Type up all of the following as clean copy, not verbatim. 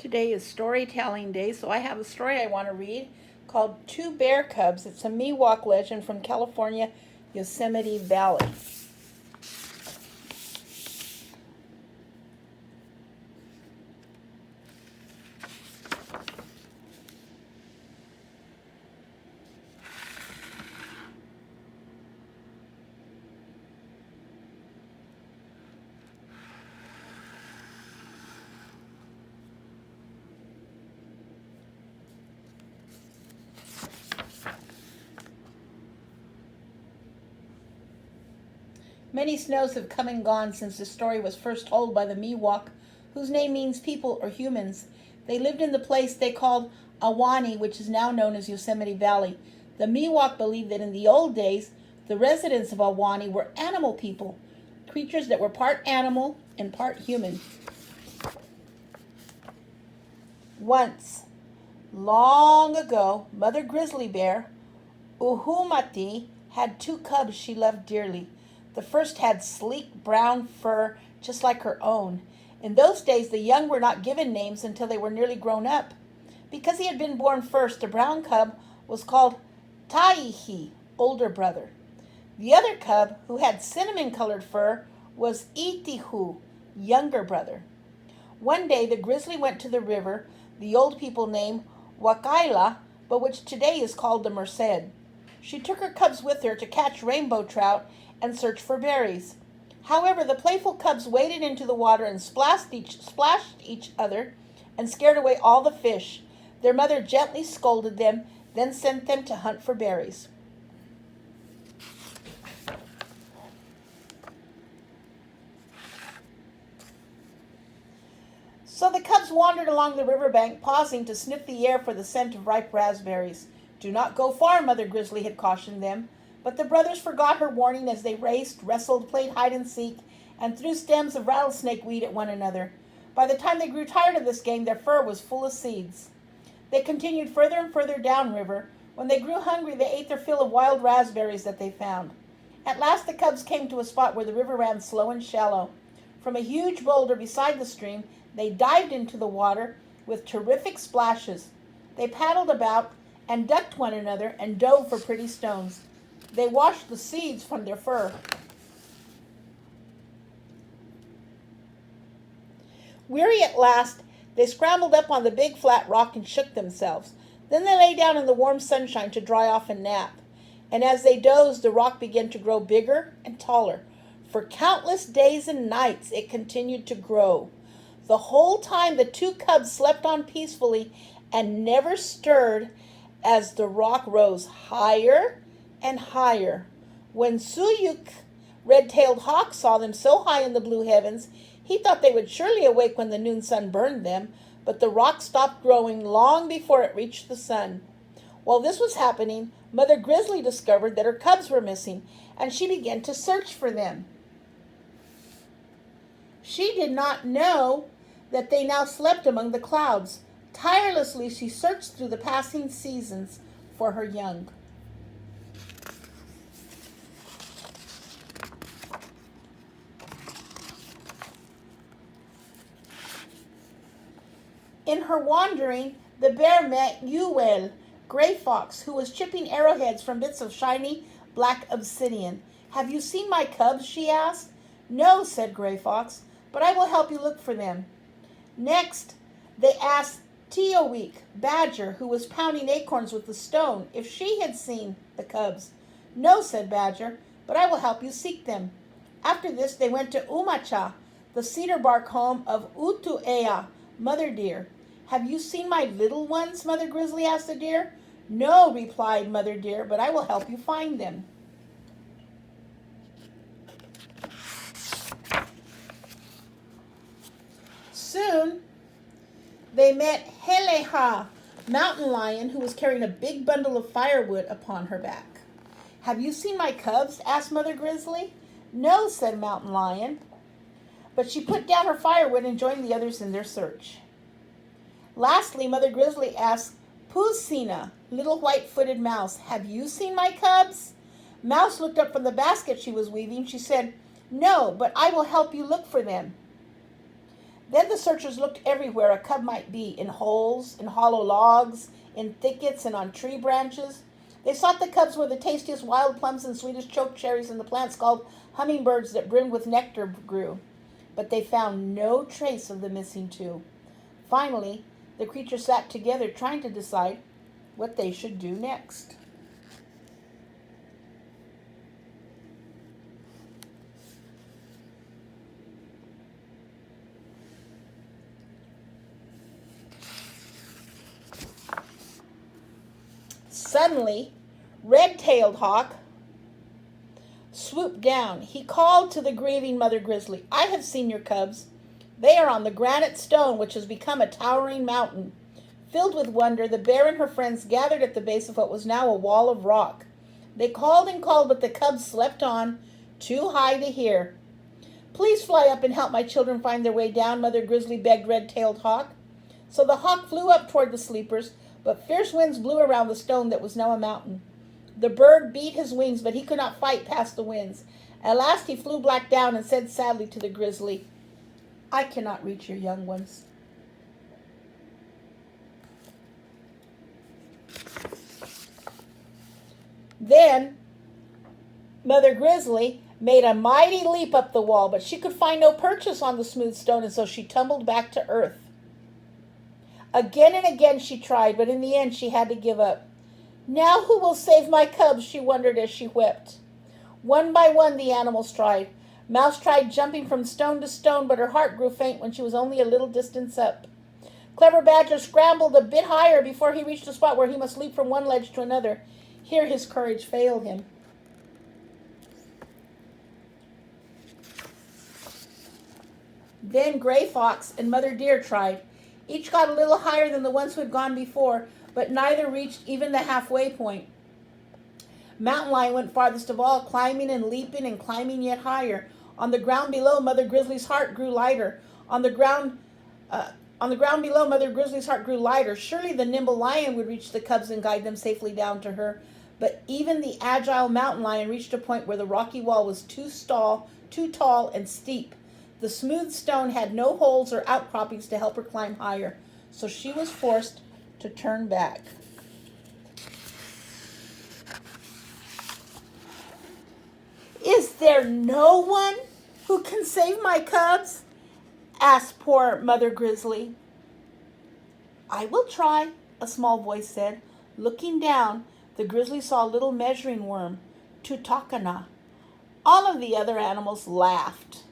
Today is storytelling day, so I have a story I want to read called Two Bear Cubs. It's a Miwok legend from California, Yosemite Valley. Many snows have come and gone since the story was first told by the Miwok, whose name means people or humans. They lived in the place they called Ahwahnee, which is now known as Yosemite Valley. The Miwok believed that in the old days, the residents of Ahwahnee were animal people, creatures that were part animal and part human. Once, long ago, Mother Grizzly Bear, Uhumati, had two cubs she loved dearly. The first had sleek brown fur just like her own. In those days, the young were not given names until they were nearly grown up. Because he had been born first, the brown cub was called Taihi, older brother. The other cub, who had cinnamon-colored fur, was Itihu, younger brother. One day, the grizzly went to the river the old people named Wakaila, but which today is called the Merced. She took her cubs with her to catch rainbow trout and search for berries. However, the playful cubs waded into the water and splashed each other and scared away all the fish. Their mother gently scolded them, then sent them to hunt for berries. So the cubs wandered along the riverbank, pausing to sniff the air for the scent of ripe raspberries. "Do not go far," Mother Grizzly had cautioned them. But the brothers forgot her warning as they raced, wrestled, played hide and seek, and threw stems of rattlesnake weed at one another. By the time they grew tired of this game, their fur was full of seeds. They continued further and further downriver. When they grew hungry, they ate their fill of wild raspberries that they found. At last the cubs came to a spot where the river ran slow and shallow. From a huge boulder beside the stream, they dived into the water with terrific splashes. They paddled about and ducked one another and dove for pretty stones. They washed the seeds from their fur. Weary at last, they scrambled up on the big flat rock and shook themselves. Then they lay down in the warm sunshine to dry off and nap. And as they dozed, the rock began to grow bigger and taller. For countless days and nights, it continued to grow. The whole time, the two cubs slept on peacefully and never stirred as the rock rose higher and higher. When Suyuk, red-tailed hawk, saw them so high in the blue heavens, he thought they would surely awake when the noon sun burned them, but the rock stopped growing long before it reached the sun. While this was happening, Mother Grizzly discovered that her cubs were missing, and she began to search for them. She did not know that they now slept among the clouds. Tirelessly, she searched through the passing seasons for her young. In her wandering, the bear met Uwell, Gray Fox, who was chipping arrowheads from bits of shiny black obsidian. "Have you seen my cubs?" she asked. "No," said Gray Fox, "but I will help you look for them." Next, they asked Teowik, Badger, who was pounding acorns with a stone, if she had seen the cubs. "No," said Badger, "but I will help you seek them." After this, they went to Umacha, the cedar bark home of Utuea, Mother Deer. "Have you seen my little ones?" Mother Grizzly asked the deer. "No," replied Mother Deer, "but I will help you find them." Soon, they met Heleha, Mountain Lion, who was carrying a big bundle of firewood upon her back. "Have you seen my cubs?" asked Mother Grizzly. "No," said Mountain Lion, but she put down her firewood and joined the others in their search. Lastly, Mother Grizzly asked Pusina, little white-footed mouse, "Have you seen my cubs?" Mouse looked up from the basket she was weaving. She said, "No, but I will help you look for them." Then the searchers looked everywhere a cub might be, in holes, in hollow logs, in thickets, and on tree branches. They sought the cubs where the tastiest wild plums and sweetest choke cherries and the plants called hummingbirds that brimmed with nectar grew. But they found no trace of the missing two. Finally, the creatures sat together trying to decide what they should do next. Suddenly, Red-tailed Hawk swooped down. He called to the grieving Mother Grizzly, "I have seen your cubs. They are on the granite stone which has become a towering mountain." Filled with wonder, the bear and her friends gathered at the base of what was now a wall of rock. They called and called, but the cubs slept on, too high to hear. "Please fly up and help my children find their way down," Mother Grizzly begged Red-tailed Hawk. So the hawk flew up toward the sleepers, but fierce winds blew around the stone that was now a mountain. The bird beat his wings, but he could not fight past the winds. At last he flew back down and said sadly to the grizzly, "I cannot reach your young ones." Then Mother Grizzly made a mighty leap up the wall, but she could find no purchase on the smooth stone, and so she tumbled back to earth. Again and again she tried, but in the end she had to give up. "Now who will save my cubs?" she wondered as she wept. One by one the animals tried. Mouse tried jumping from stone to stone, but her heart grew faint when she was only a little distance up. Clever Badger scrambled a bit higher before he reached a spot where he must leap from one ledge to another. Here his courage failed him. Then Gray Fox and Mother Deer tried. Each got a little higher than the ones who had gone before, but neither reached even the halfway point. Mountain Lion went farthest of all, climbing and leaping and climbing yet higher. On the ground below, Mother Grizzly's heart grew lighter. On the ground below, Mother Grizzly's heart grew lighter. Surely the nimble lion would reach the cubs and guide them safely down to her. But even the agile mountain lion reached a point where the rocky wall was too tall and steep. The smooth stone had no holes or outcroppings to help her climb higher, so she was forced to turn back. "Is there no one who can save my cubs?" asked poor Mother Grizzly. "I will try," a small voice said. Looking down, the grizzly saw a little measuring worm, Tutakana. All of the other animals laughed.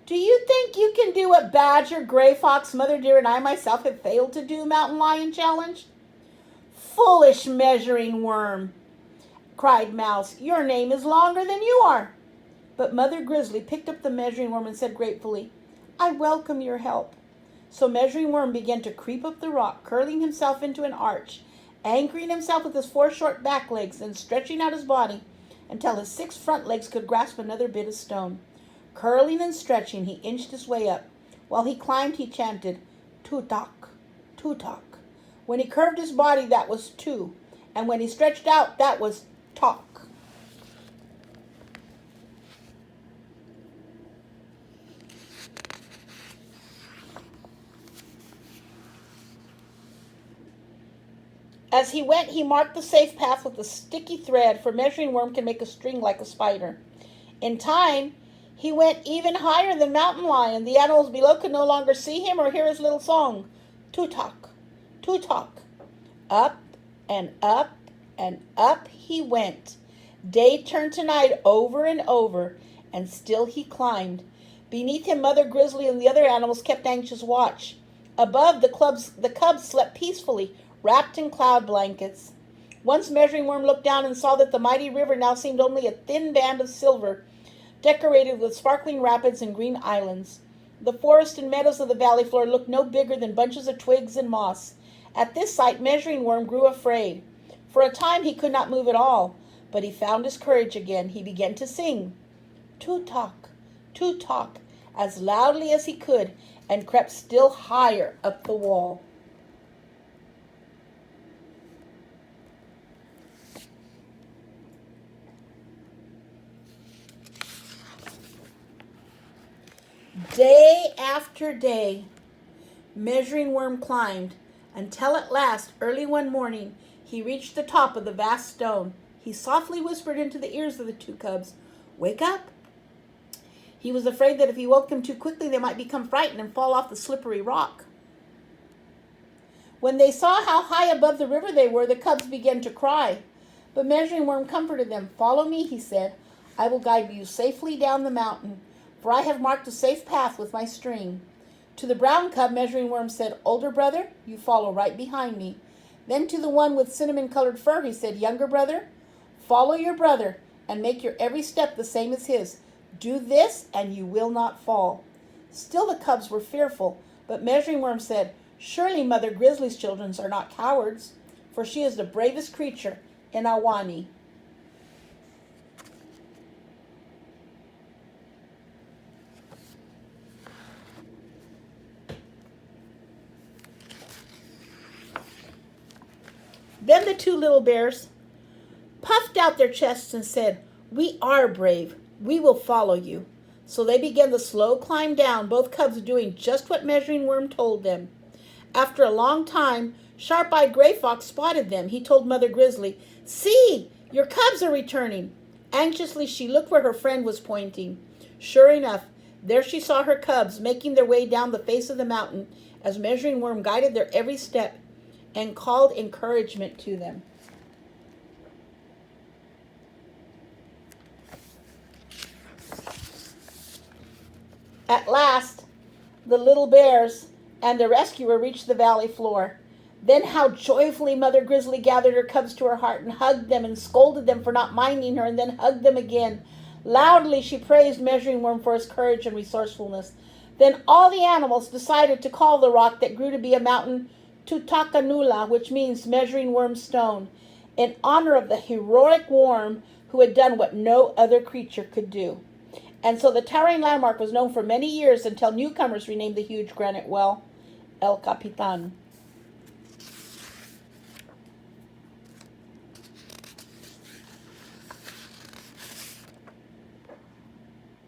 "Do you think you can do what Badger, Gray Fox, Mother Deer, and I myself have failed to do?" Mountain Lion challenged. "Foolish measuring worm," cried Mouse. "Your name is longer than you are." But Mother Grizzly picked up the measuring worm and said gratefully, "I welcome your help." So Measuring Worm began to creep up the rock, curling himself into an arch, anchoring himself with his 4 short back legs, and stretching out his body until his 6 front legs could grasp another bit of stone. Curling and stretching, he inched his way up. While he climbed, he chanted, "Tutak, tutak." When he curved his body, that was two, and when he stretched out, that was talk. As he went, he marked the safe path with a sticky thread, for Measuring Worm can make a string like a spider. In time, he went even higher than Mountain Lion. The animals below could no longer see him or hear his little song. Tutak, tutak. Up and up and up he went. Day turned to night over and over, and still he climbed. Beneath him, Mother Grizzly and the other animals kept anxious watch. Above, the cubs slept peacefully, wrapped in cloud blankets. Once Measuring Worm looked down and saw that the mighty river now seemed only a thin band of silver, decorated with sparkling rapids and green islands. The forest and meadows of the valley floor looked no bigger than bunches of twigs and moss. At this sight, Measuring Worm grew afraid. For a time he could not move at all, but he found his courage again. He began to sing, "Tutak, tutak," as loudly as he could, and crept still higher up the wall. Day after day, Measuring Worm climbed until at last, early one morning, he reached the top of the vast stone. He softly whispered into the ears of the two cubs, "Wake up." He was afraid that if he woke them too quickly, they might become frightened and fall off the slippery rock. When they saw how high above the river they were, the cubs began to cry. But Measuring Worm comforted them. "Follow me," he said. "I will guide you safely down the mountain, for I have marked a safe path with my string." To the brown cub, Measuring Worm said, "Older brother, you follow right behind me." Then to the one with cinnamon-colored fur, he said, "Younger brother, follow your brother and make your every step the same as his. Do this and you will not fall." Still the cubs were fearful, but Measuring Worm said, "Surely Mother Grizzly's children are not cowards, for she is the bravest creature in Awani." Then the two little bears puffed out their chests and said, "We are brave. We will follow you." So they began the slow climb down, both cubs doing just what Measuring Worm told them. After a long time, Sharp-Eyed Gray Fox spotted them. He told Mother Grizzly, "See, your cubs are returning." Anxiously, she looked where her friend was pointing. Sure enough, there she saw her cubs making their way down the face of the mountain as Measuring Worm guided their every step and called encouragement to them. At last, the little bears and the rescuer reached the valley floor. Then how joyfully Mother Grizzly gathered her cubs to her heart and hugged them and scolded them for not minding her and then hugged them again. Loudly she praised Measuring Worm for his courage and resourcefulness. Then all the animals decided to call the rock that grew to be a mountain Tutakanula, which means Measuring Worm's stone, in honor of the heroic worm who had done what no other creature could do. And so the towering landmark was known for many years until newcomers renamed the huge granite well El Capitan.